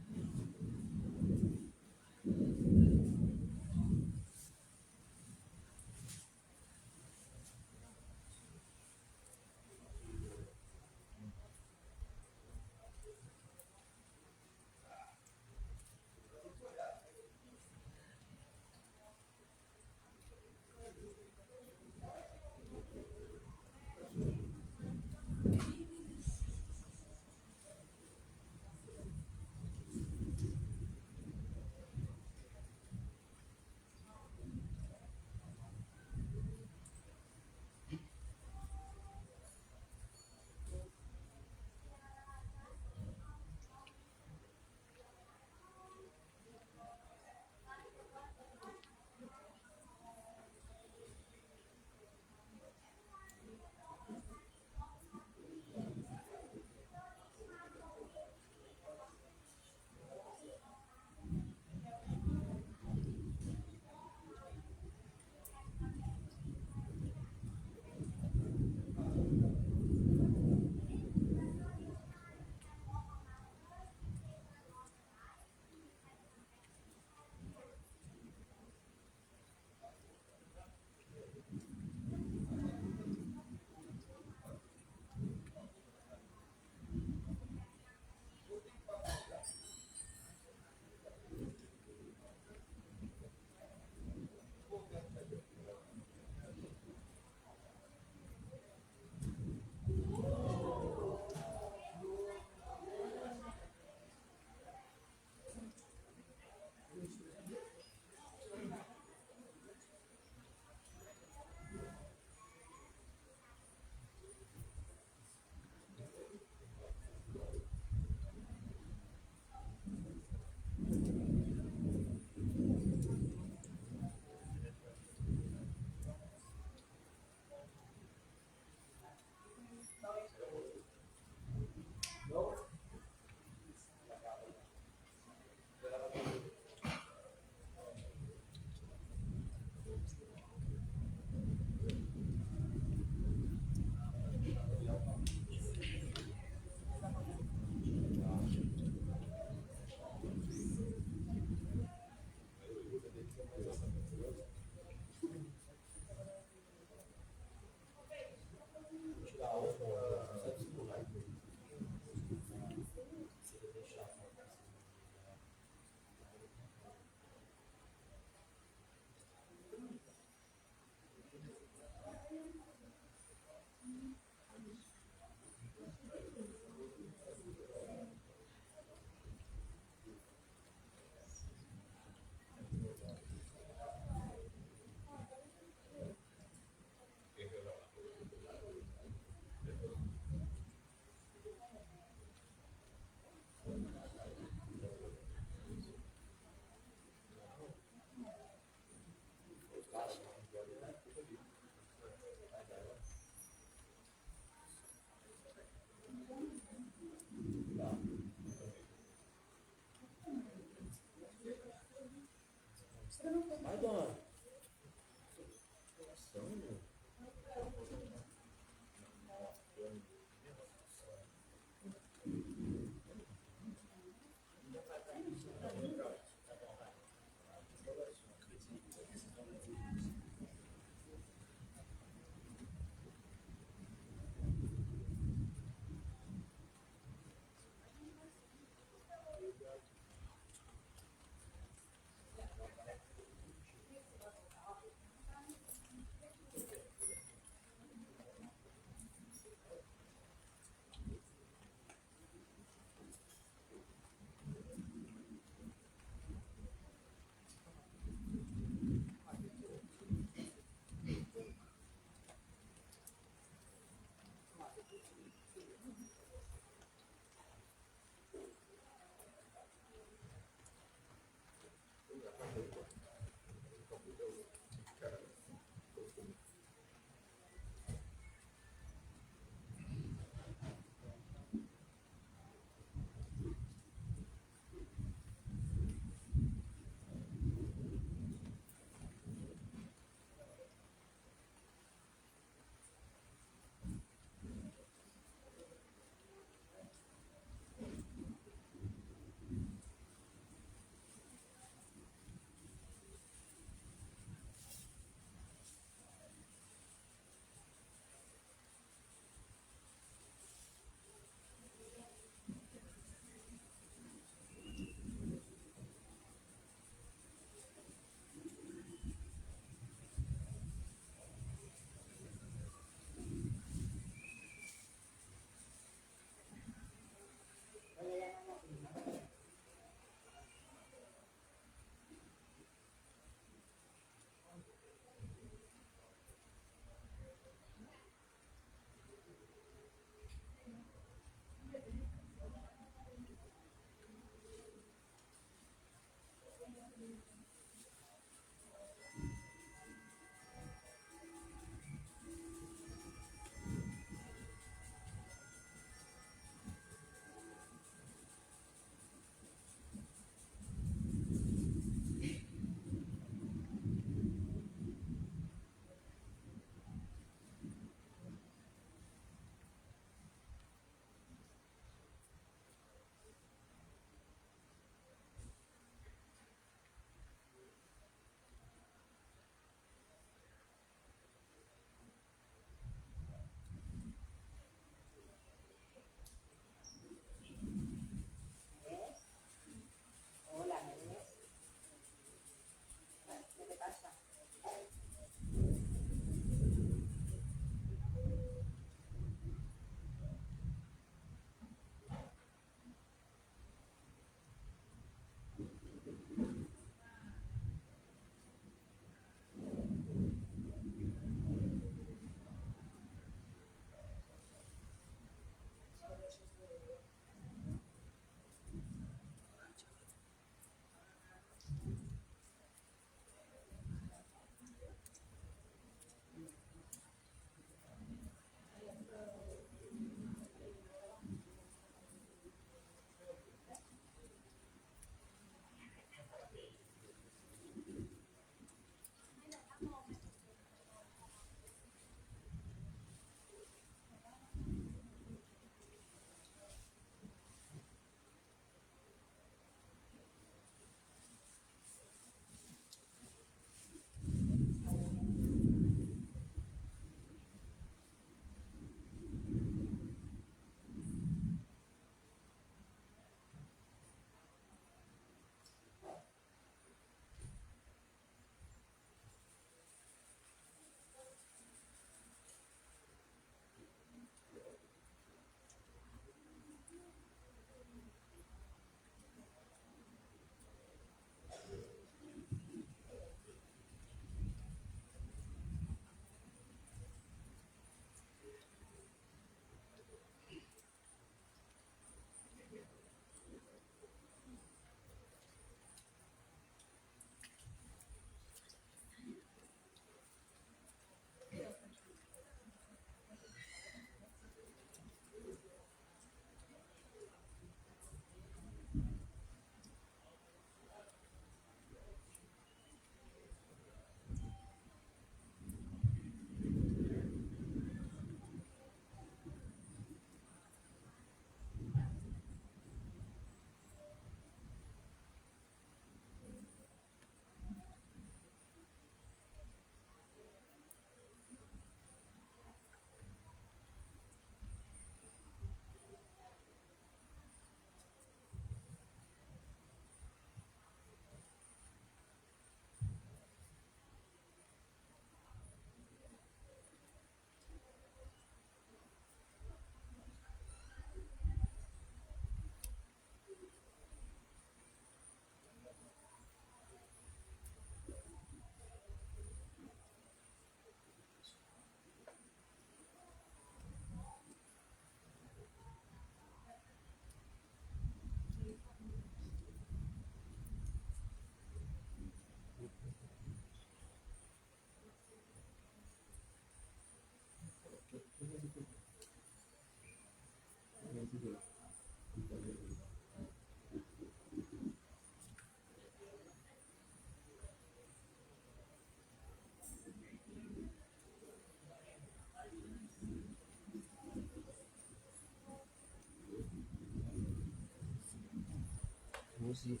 A: 무시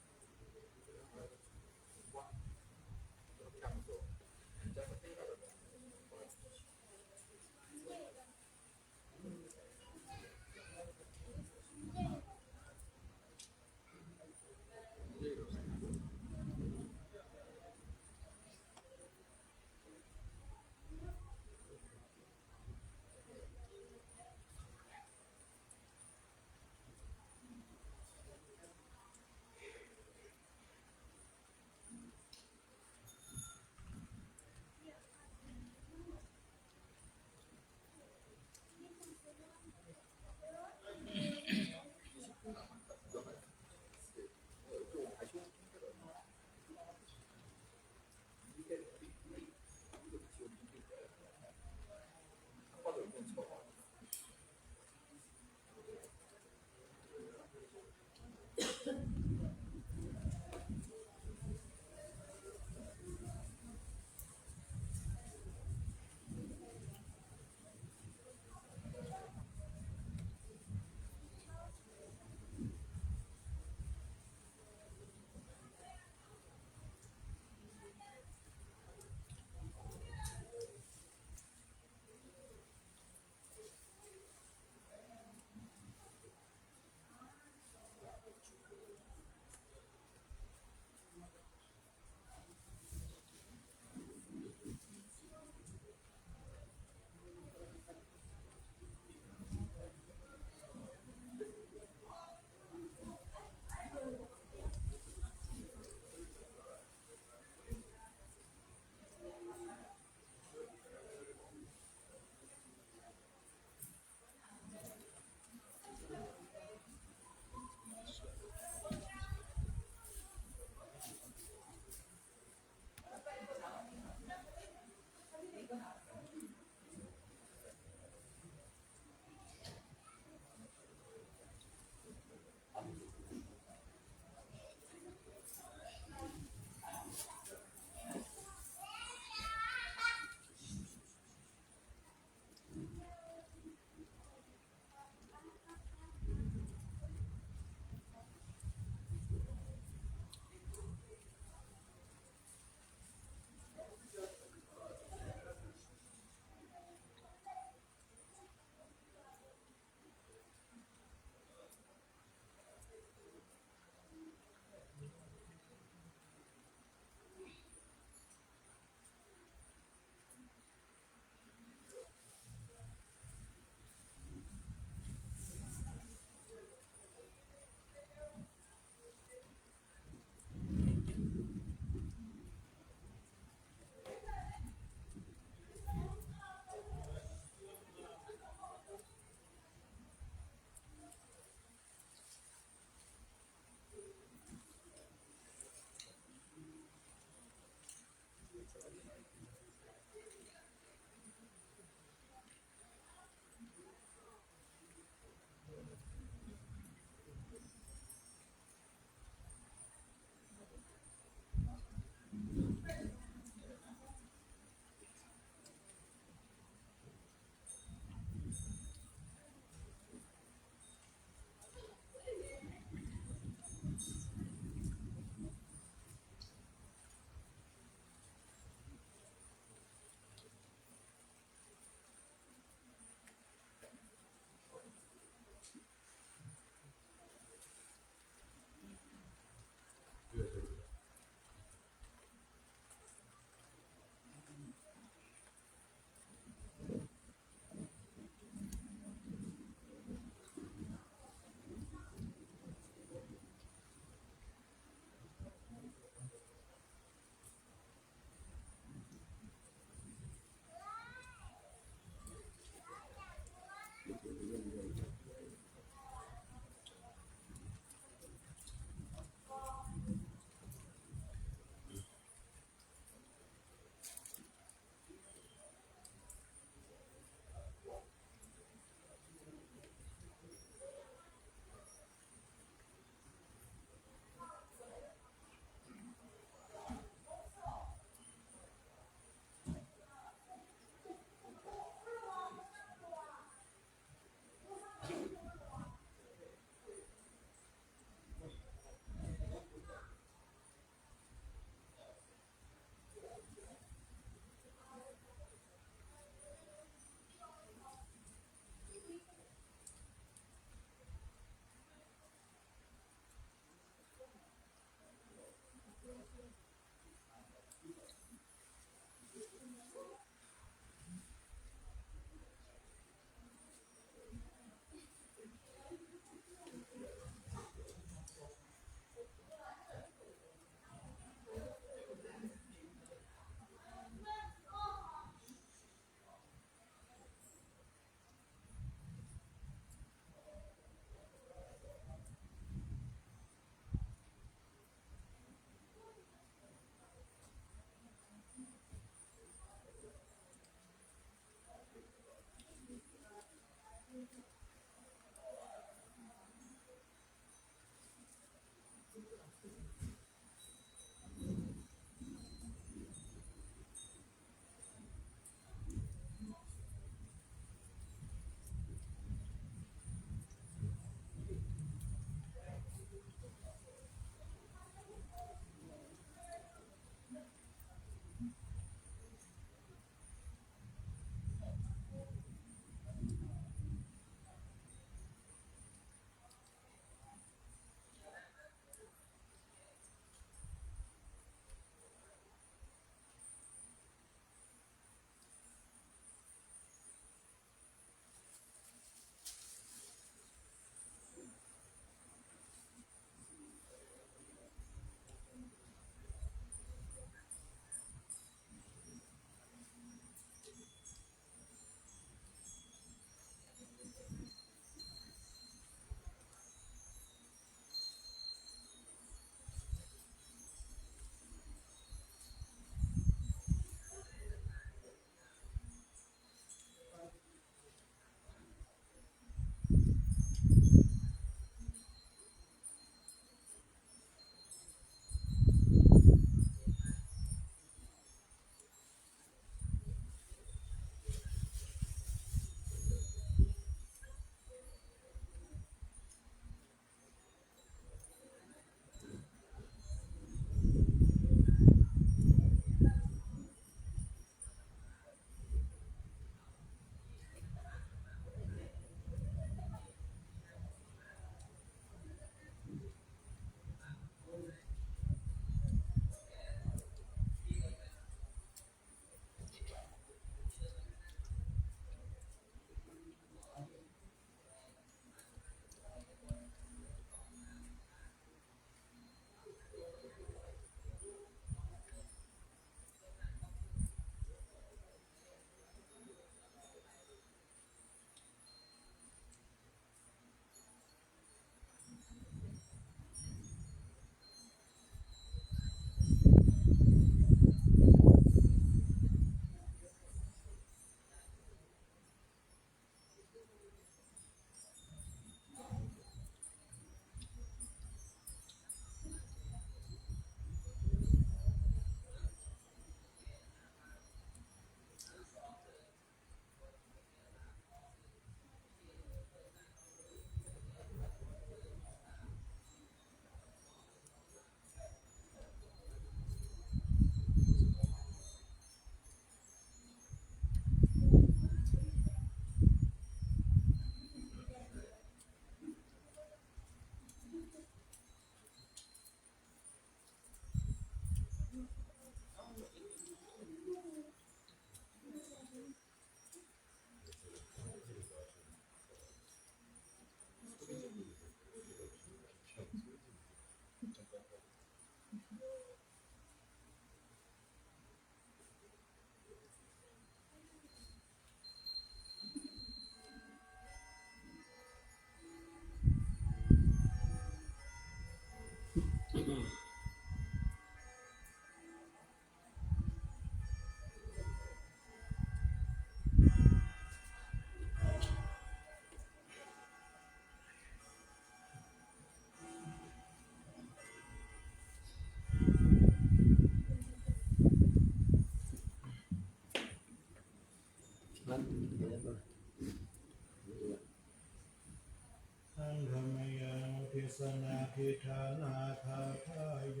B: สังฆมยังทิสนาทิฏฐานาคาทายโย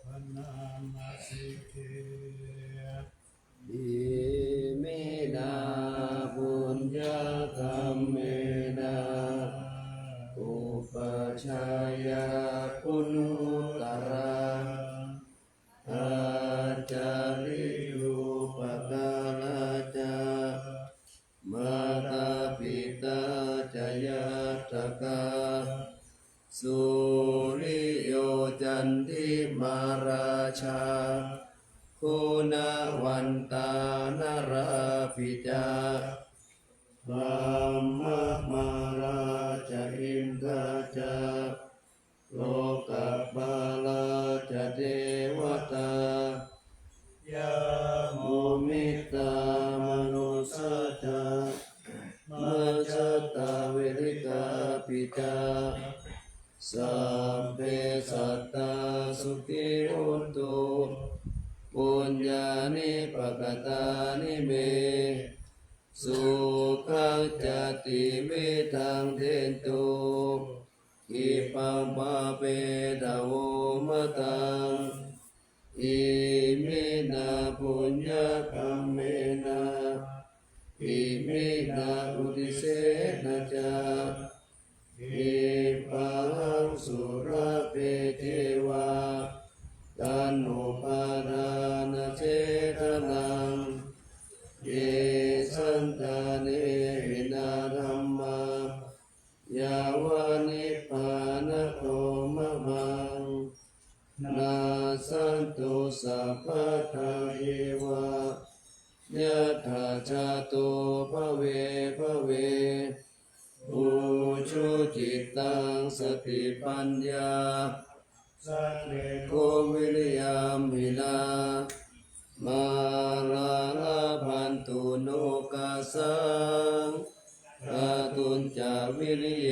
B: พนามาสิเก
A: อิเมนาปุญญกรรมเมนาอุปชัยยะคุณุตระอาจาริยุปการะจามาตาปิตาจยาตกาสุริโยจันทิมาราชาคุณวันตานราภิจาพรหมมาราชอินทราชาโลกบาลาชเทวตายาโมมิตามนุสสจามัจจตาเวริกาปิจาสัพเพสัตตาสุขิโหนตุปุญญานิปกตานิเมสุขังจติวิทังเทนตุอิปังปะเปตะโวมะตังอิมินาปุญญกรรมเมนะอิมินาอุติเสนะจาอิปังสุรเปเทวาตันนุปาทานเจตนังเยสันตาเนหินาธัมมายาวานิพพานโตมะมังนาสันตุสัพพะทาเยวายะถาจาโตภเวภเวอุชุจิตตังสติปัญญาสันเลโกวิริยามินามาลาลาพันตุโนกาสังอาตุนจา วิริเย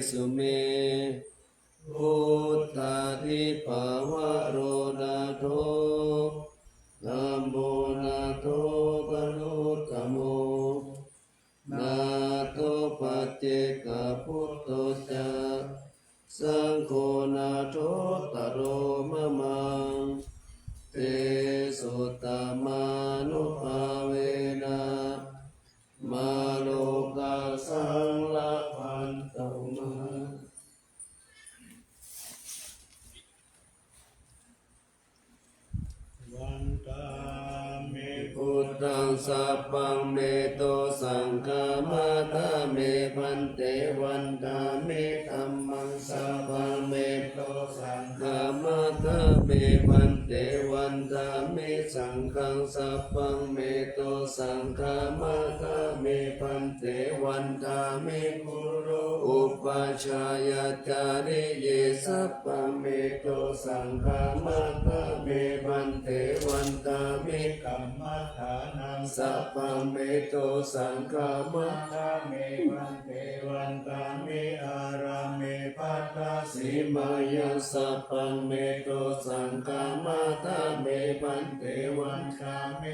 A: สุเมพุทธาทิภาวะโรนาโทธัมโมนาโทปนุตตโมนาโตปัจเจกพุทโธจาสังโฆนาโทตโรมะมังเตสุตตมานุภาเวนะมาโลกัสสังละพันโตมา
B: วันตาเม
A: พุทธังสัพพังเมโตสังฆมัตตเมพันเตวันตาเมธัมมังสัพพังเมโตสังฆมัตตเมพันเตวันตาเมสังฆังสัพพังเมโตสังฆมัตตเมพันเตวันตาเมกุโรอุปัชฌายจาริเยสัพพังเมโตสังฆมัตตเมพันเตวันตาเม
B: กัมมัฏฐานัง
A: สัพพังเมโตสังฆามั
B: มั
A: ต
B: ทธาเมวันเตวันตาเมอาราเมปัตตาสิ
A: สิมายังสัพพังเมโตสังฆามัตตเมพันเตวั
B: วัน นตาเม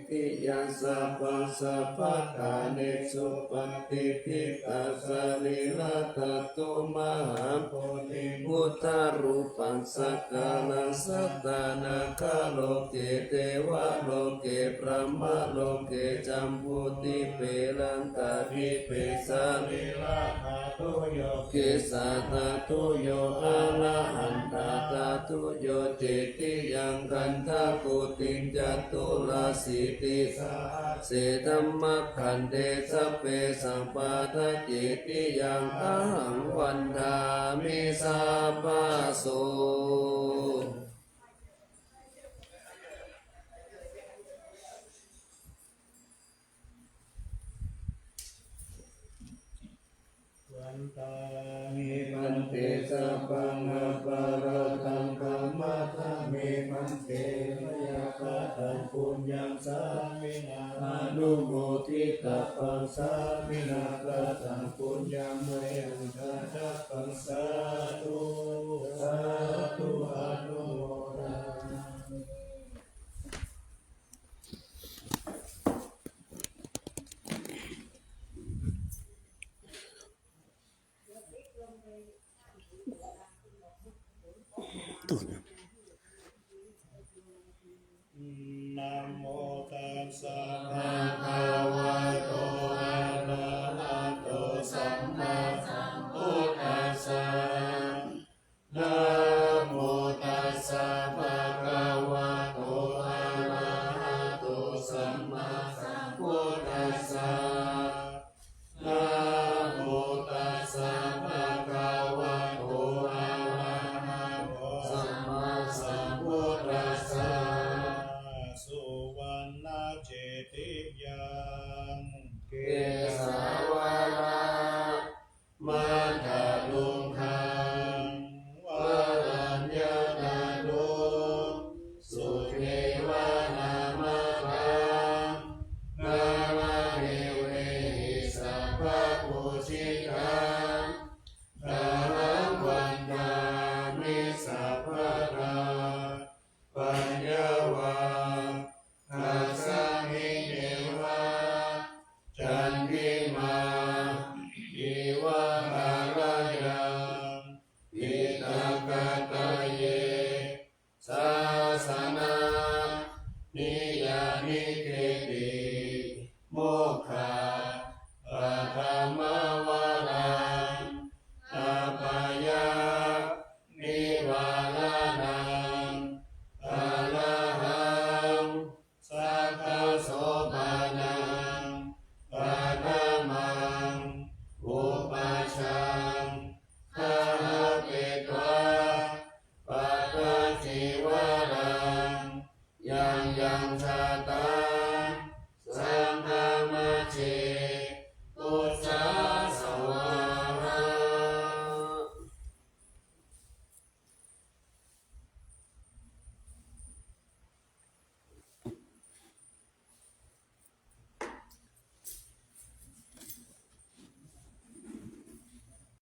A: ติยังสัพพังสัพพะทาเนสุปฏิทิตัสสะลิละตัตตุมหาโพธิพุทธรูปังสักกาลังสัตตานาคาโลเกเทวะโลเกพระมะโลเกจัมพุติเปลังกาภิเปสาลิ
B: ราคาตุโย
A: เกสัตตุโยอะระหันตตตุโยเจติยังกันทากุติจตุลาสิติสาเสธัมมะขันเตสัพเพสัมปาทะเจติยังอะหังวันทามิสัพพะโส
B: วันตาเม
A: มันเตสัพพังอปาราทังคัมมัตเมมันเตมยาคาตังปุญญังสามินาอนุโมทิตาปังสามินาคาตังปุญญังเมยังคาตัปังสาธุสาธุอนุโมทนา
B: นะโมตัสสะ